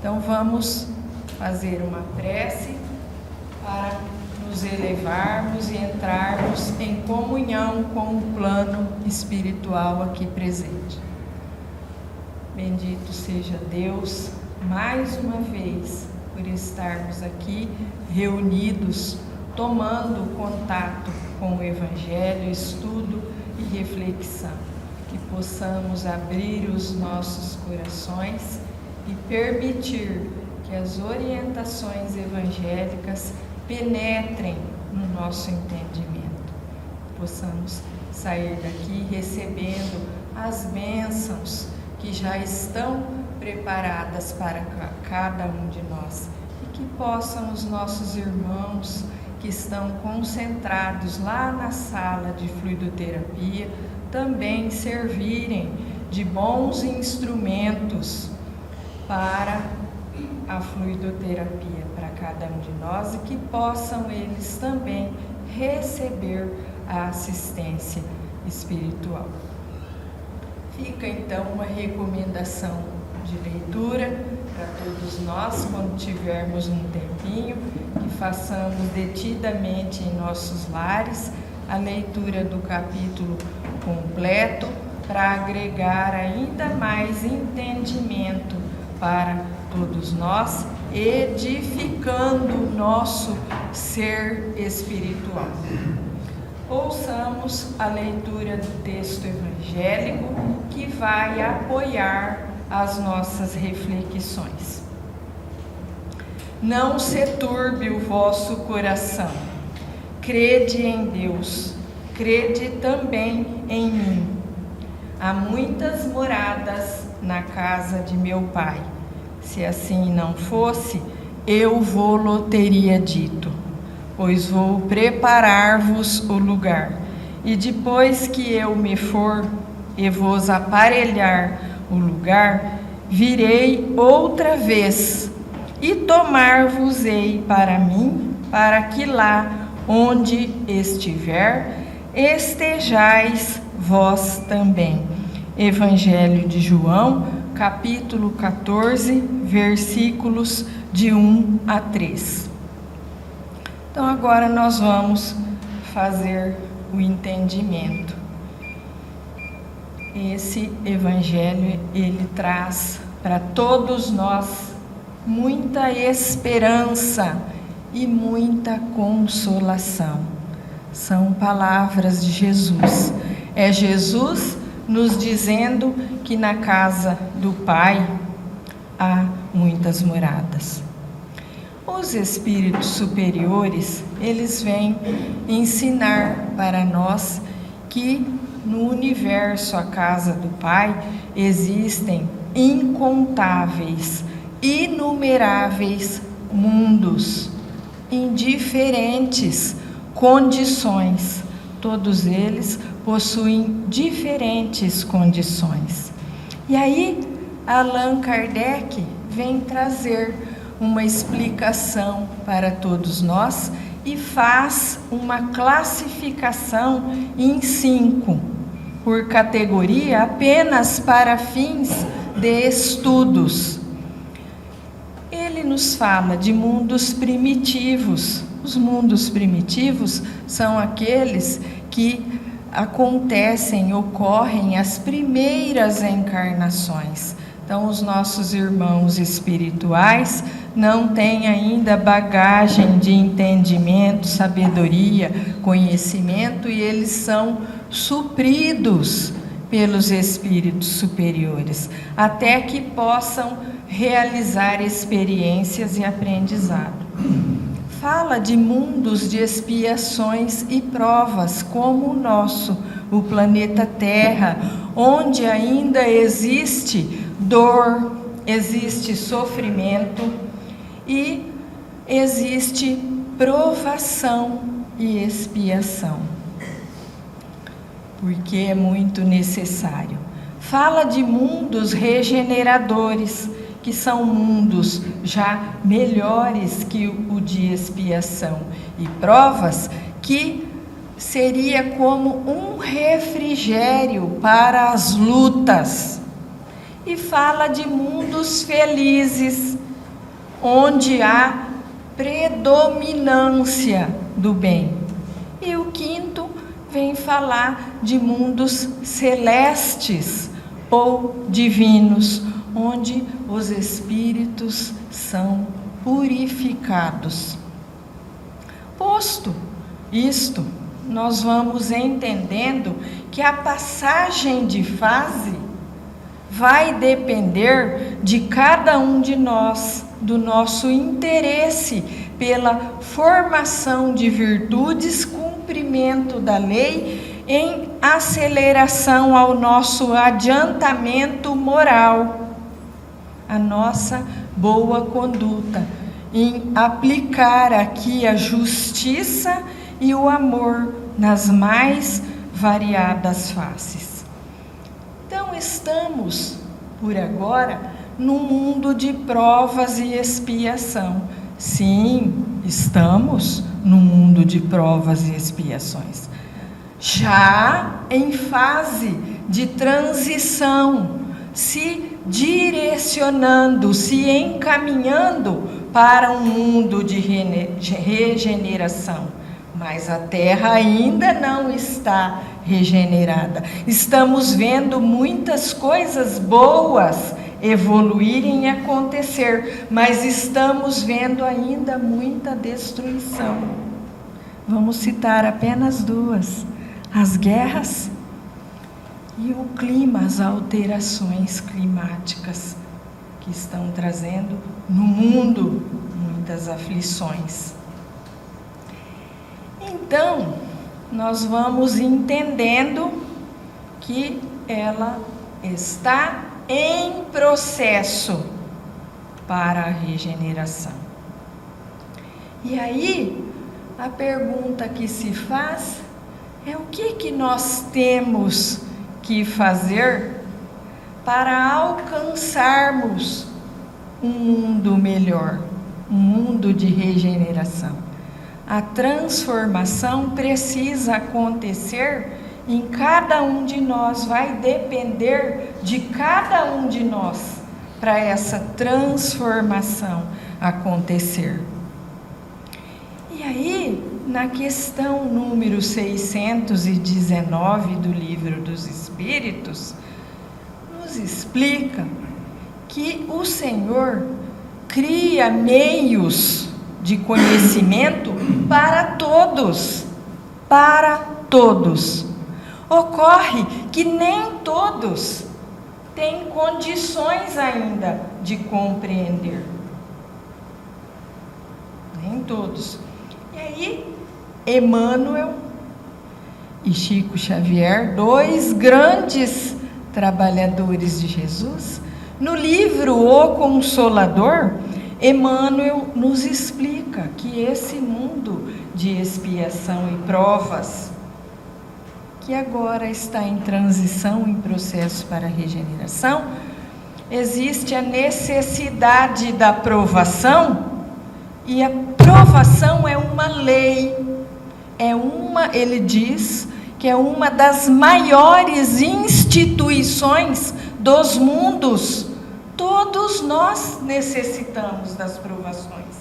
Então vamos fazer uma prece para nos elevarmos e entrarmos em comunhão com o plano espiritual aqui presente. Bendito seja Deus, mais uma vez, por estarmos aqui reunidos, tomando contato com o Evangelho, estudo e reflexão. Que possamos abrir os nossos corações e permitir que as orientações evangélicas penetrem no nosso entendimento. Possamos sair daqui recebendo as bênçãos que já estão preparadas para cada um de nós e que possam os nossos irmãos que estão concentrados lá na sala de fluidoterapia também servirem de bons instrumentos para a fluidoterapia para cada um de nós e que possam eles também receber a assistência espiritual. Fica então uma recomendação de leitura para todos nós, quando tivermos um tempinho, que façamos detidamente em nossos lares a leitura do capítulo completo para agregar ainda mais entendimento para todos nós, edificando o nosso ser espiritual. Ouçamos a leitura do texto evangélico que vai apoiar as nossas reflexões. Não se turbe o vosso coração. Crede em Deus, crede também em mim. Há muitas moradas na casa de meu Pai. Se assim não fosse, eu vô-lo teria dito, pois vou preparar-vos o lugar. E depois que eu me for e vos aparelhar o lugar, virei outra vez e tomar-vos-ei para mim, para que lá onde estiver, estejais vós também. Evangelho de João, capítulo 14, versículos de 1 a 3. Então agora nós vamos fazer o entendimento. Esse evangelho, ele traz para todos nós muita esperança e muita consolação. São palavras de Jesus. É Jesus nos dizendo que na casa do Pai há muitas moradas. Os espíritos superiores, eles vêm ensinar para nós que no universo, a casa do Pai, existem incontáveis, inumeráveis mundos em diferentes condições. Todos eles possuem diferentes condições. E aí, Allan Kardec vem trazer uma explicação para todos nós e faz uma classificação em 5, por categoria, apenas para fins de estudos. Ele nos fala de mundos primitivos. Os mundos primitivos são aqueles que acontecem, ocorrem as primeiras encarnações. Então, os nossos irmãos espirituais não têm ainda bagagem de entendimento, sabedoria, conhecimento, e eles são supridos pelos espíritos superiores, até que possam realizar experiências e aprendizado. Fala de mundos de expiações e provas, como o nosso, o planeta Terra, onde ainda existe dor, existe sofrimento e existe provação e expiação, porque é muito necessário. Fala de mundos regeneradores, que são mundos já melhores que o de expiação, e provas que seria como um refrigério para as lutas. E fala de mundos felizes, onde há predominância do bem. E o quinto vem falar de mundos celestes ou divinos, onde os espíritos são purificados. Posto isto, nós vamos entendendo que a passagem de fase vai depender de cada um de nós, do nosso interesse pela formação de virtudes, cumprimento da lei, em aceleração ao nosso adiantamento moral, a nossa boa conduta, em aplicar aqui a justiça e o amor nas mais variadas faces. Então, estamos, por agora, no mundo de provas e expiação. Sim, estamos no mundo de provas e expiações. Já em fase de transição, se direcionando, se encaminhando para um mundo de regeneração. Mas a Terra ainda não está regenerada. Estamos vendo muitas coisas boas evoluírem e acontecer, mas estamos vendo ainda muita destruição. Vamos citar apenas duas: as guerras e o clima, as alterações climáticas que estão trazendo no mundo muitas aflições. Então, nós vamos entendendo que ela está em processo para a regeneração. E aí, a pergunta que se faz é: o que nós temos que fazer para alcançarmos um mundo melhor, um mundo de regeneração? A transformação precisa acontecer em cada um de nós, vai depender de cada um de nós para essa transformação acontecer. E aí, na questão número 619 do Livro dos Espíritos, nos explica que o Senhor cria meios de conhecimento para todos, Ocorre que nem todos têm condições ainda de compreender. Nem todos. E aí, Emmanuel e Chico Xavier, dois grandes trabalhadores de Jesus, no livro O Consolador, Emmanuel nos explica que esse mundo de expiação e provas, que agora está em transição, em processo para a regeneração, existe a necessidade da provação, e a provação é uma lei, ele diz que é uma das maiores instituições dos mundos. Todos nós necessitamos das provações.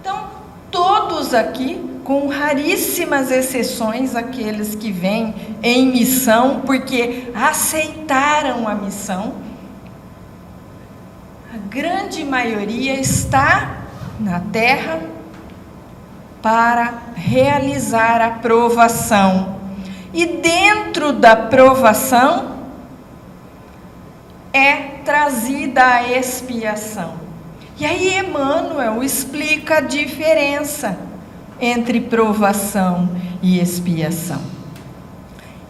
Então, todos aqui, com raríssimas exceções, aqueles que vêm em missão, porque aceitaram a missão, a grande maioria está na Terra para realizar a provação. E dentro da provação é trazida a expiação. E aí Emmanuel explica a diferença entre provação e expiação.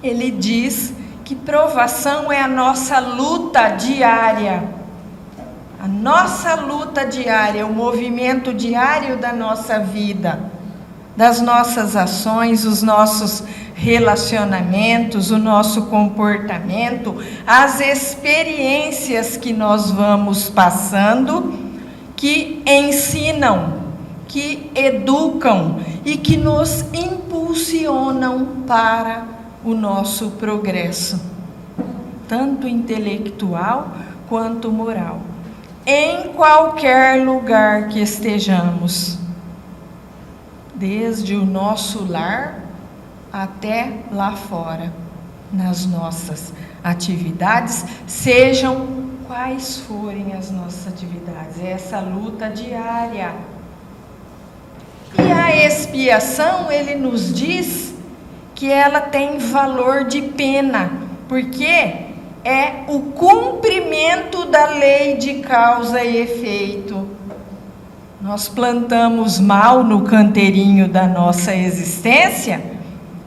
Ele diz que provação é a nossa luta diária. A nossa luta diária, o movimento diário da nossa vida, das nossas ações, os nossos relacionamentos, o nosso comportamento, as experiências que nós vamos passando, que ensinam, que educam e que nos impulsionam para o nosso progresso, tanto intelectual quanto moral. em qualquer lugar que estejamos, desde o nosso lar até lá fora, nas nossas atividades, sejam quais forem as nossas atividades. É essa luta diária. E a expiação, ele nos diz que ela tem valor de pena, porque é o cumprimento da lei de causa e efeito. Nós plantamos mal no canteirinho da nossa existência,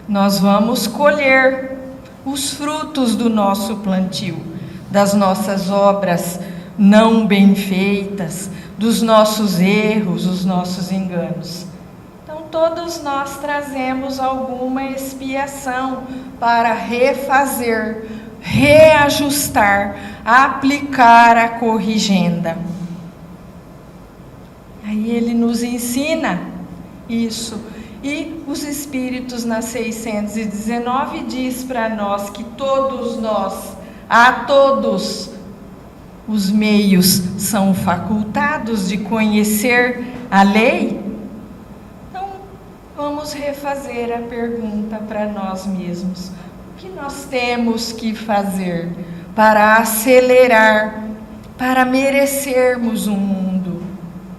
nós vamos colher os frutos do nosso plantio, das nossas obras não bem feitas, dos nossos erros, os nossos enganos. Então, todos nós trazemos alguma expiação para refazer, reajustar, aplicar a corrigenda. Aí ele nos ensina isso. E os Espíritos na 619 diz para nós que todos nós, a todos os meios são facultados de conhecer a lei. Então, vamos refazer a pergunta para nós mesmos. O que nós temos que fazer para acelerar, para merecermos um mundo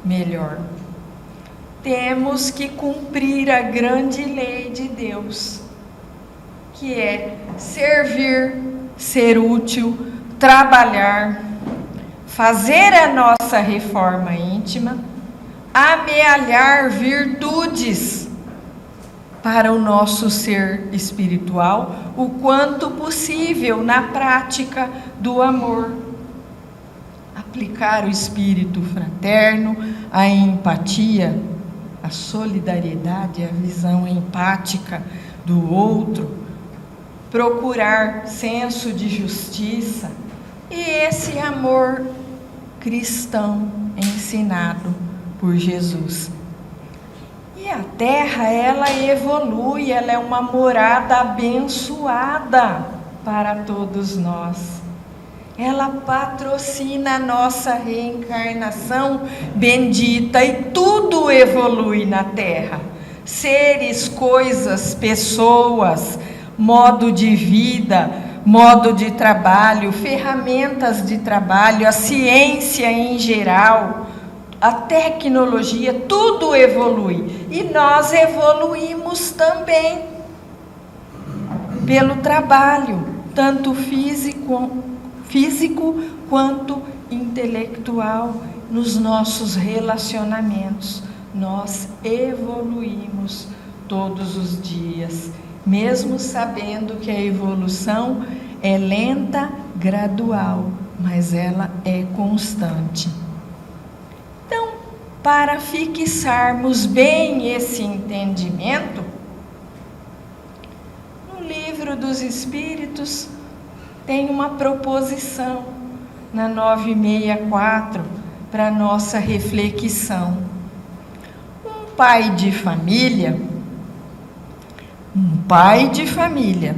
melhor? Temos que cumprir a grande lei de Deus, que é servir, ser útil, trabalhar, fazer a nossa reforma íntima, amealhar virtudes para o nosso ser espiritual, o quanto possível na prática do amor. Aplicar o espírito fraterno, a empatia, a solidariedade, a visão empática do outro, procurar senso de justiça e esse amor cristão ensinado por Jesus. E a terra, ela evolui, ela é uma morada abençoada para todos nós. Ela patrocina a nossa reencarnação bendita e tudo evolui na terra. Seres, coisas, pessoas, modo de vida, modo de trabalho, ferramentas de trabalho, a ciência em geral, a tecnologia, tudo evolui. E nós evoluímos também pelo trabalho, tanto físico quanto intelectual, nos nossos relacionamentos. Nós evoluímos todos os dias, mesmo sabendo que a evolução é lenta, gradual, mas ela é constante. Então, para fixarmos bem esse entendimento, no Livro dos Espíritos tem uma proposição na 964 para nossa reflexão. Um pai de família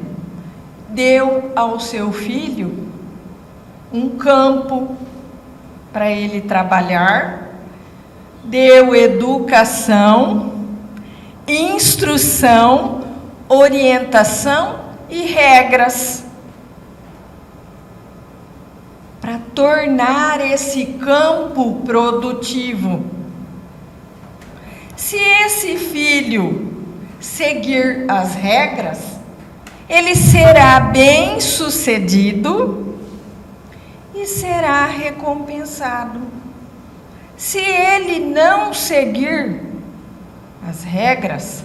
deu ao seu filho um campo para ele trabalhar, deu educação, instrução, orientação e regras para tornar esse campo produtivo. Se esse filho seguir as regras, ele será bem-sucedido e será recompensado. Se ele não seguir as regras,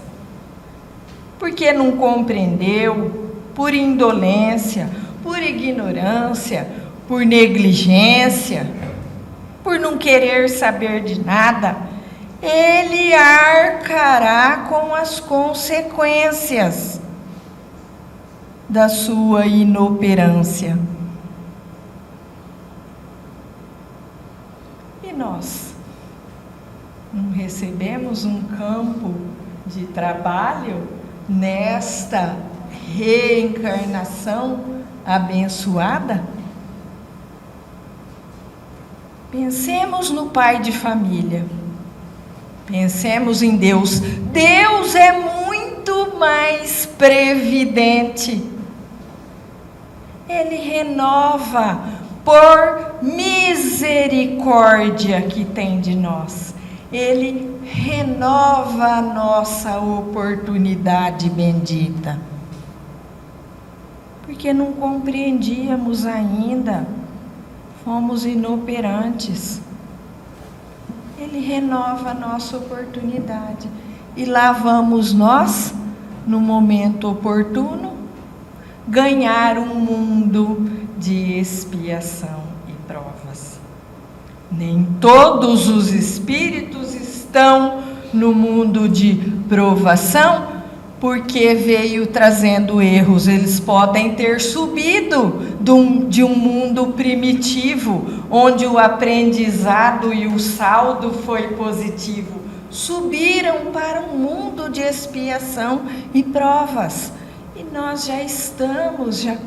porque não compreendeu, por indolência, por ignorância, por negligência, por não querer saber de nada, ele arcará com as consequências da sua inoperância. E nós não recebemos um campo de trabalho nesta reencarnação abençoada? Pensemos no pai de família. Pensemos em Deus. Deus é muito mais previdente. Ele renova por misericórdia que tem de nós. Ele renova a nossa oportunidade bendita. Porque não compreendíamos ainda, fomos inoperantes. Ele renova a nossa oportunidade. E lá vamos nós, no momento oportuno, ganhar um mundo de expiação e provas. Nem todos os espíritos estão no mundo de provação, porque veio trazendo erros. Eles podem ter subido de um mundo primitivo, onde o aprendizado e o saldo foi positivo. Subiram para um mundo de expiação e provas. E nós já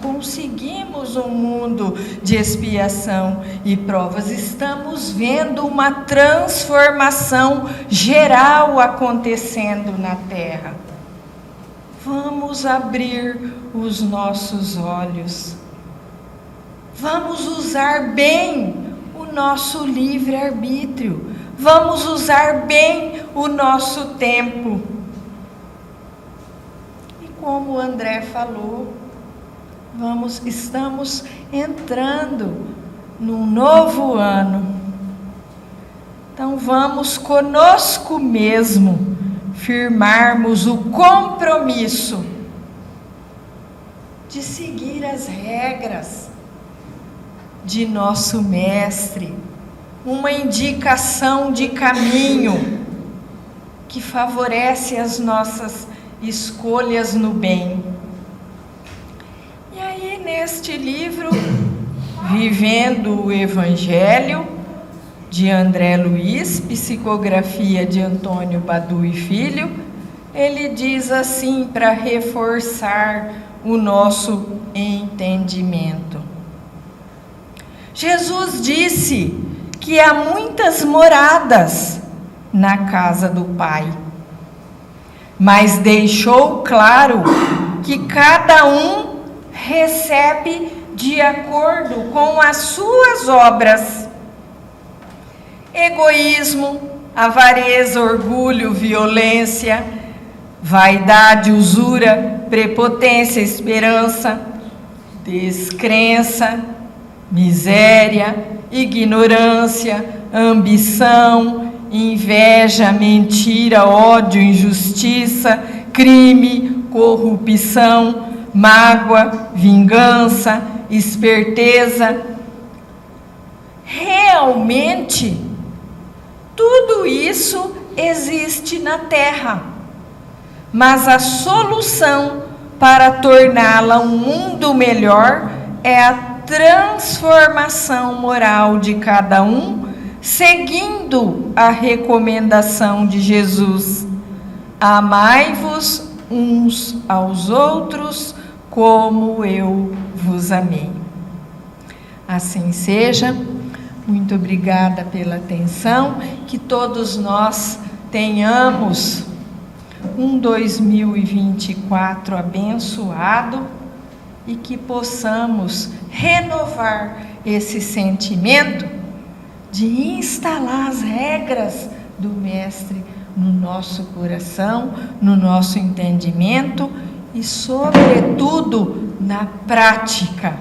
conseguimos um mundo de expiação e provas. Estamos vendo uma transformação geral acontecendo na Terra. Vamos abrir os nossos olhos. Vamos usar bem o nosso livre-arbítrio. Vamos usar bem o nosso tempo. E como o André falou, estamos entrando num novo ano. Então vamos conosco mesmo firmarmos o compromisso de seguir as regras de nosso mestre, uma indicação de caminho que favorece as nossas escolhas no bem. E aí, neste livro, Vivendo o Evangelho, de André Luiz, psicografia de Antônio Badu e Filho, ele diz assim, para reforçar o nosso entendimento. Jesus disse que há muitas moradas na casa do Pai, mas deixou claro que cada um recebe de acordo com as suas obras. Egoísmo, avareza, orgulho, violência, vaidade, usura, prepotência, esperança, descrença, miséria, ignorância, ambição, inveja, mentira, ódio, injustiça, crime, corrupção, mágoa, vingança, esperteza. Realmente, tudo isso existe na Terra, mas a solução para torná-la um mundo melhor é a transformação moral de cada um, seguindo a recomendação de Jesus: amai-vos uns aos outros como eu vos amei. Assim seja. Muito obrigada pela atenção, que todos nós tenhamos um 2024 abençoado e que possamos renovar esse sentimento de instalar as regras do Mestre no nosso coração, no nosso entendimento e, sobretudo, na prática.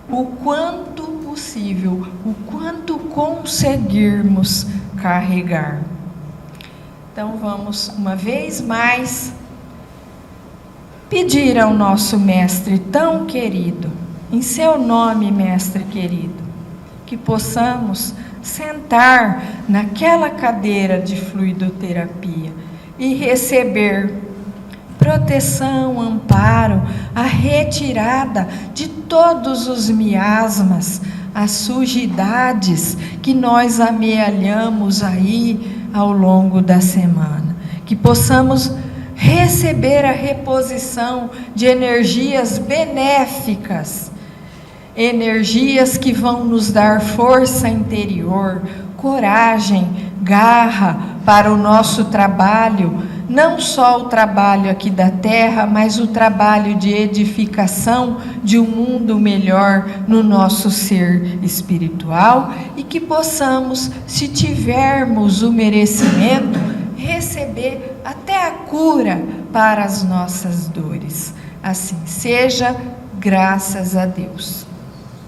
O quanto possível, o quanto conseguirmos carregar. Então vamos uma vez mais pedir ao nosso Mestre tão querido, em seu nome, Mestre querido, que possamos sentar naquela cadeira de fluidoterapia e receber proteção, amparo, a retirada de todos os miasmas, as sujidades que nós amealhamos aí ao longo da semana. Que possamos receber a reposição de energias benéficas energias que vão nos dar força interior, coragem, garra para o nosso trabalho, não só o trabalho aqui da terra, mas o trabalho de edificação de um mundo melhor no nosso ser espiritual, e que possamos, se tivermos o merecimento, receber até a cura para as nossas dores. Assim seja, graças a Deus.